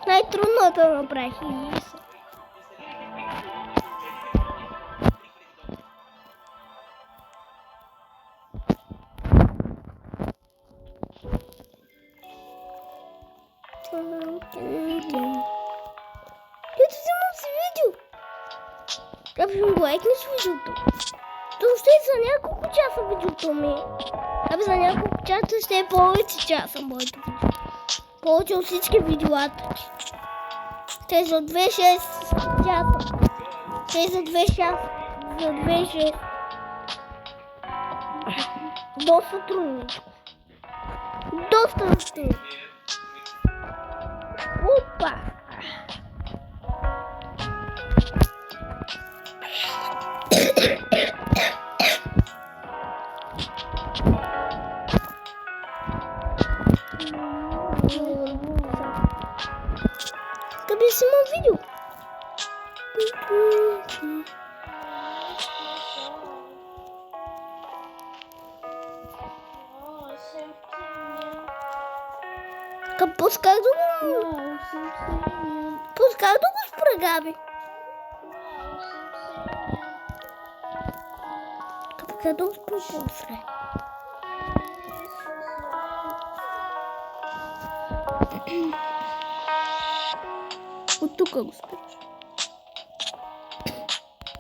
Найтрудно то набрахиваться. Я тут видео. Я почему лайк не свидел то? Потому что я за няколко часа видео то ми. Абе за няколко часа ще е повече часа моето видео. Повече от всички видеоата. Те за 2-6 часа. Те за 2 часа. За 2-6. Доста трудничко. Доста трудничко. Опа! Скъпи си му видео. Пускай да го... Пускай да го спрегаби. Пускай да го спре. От тук го спреш.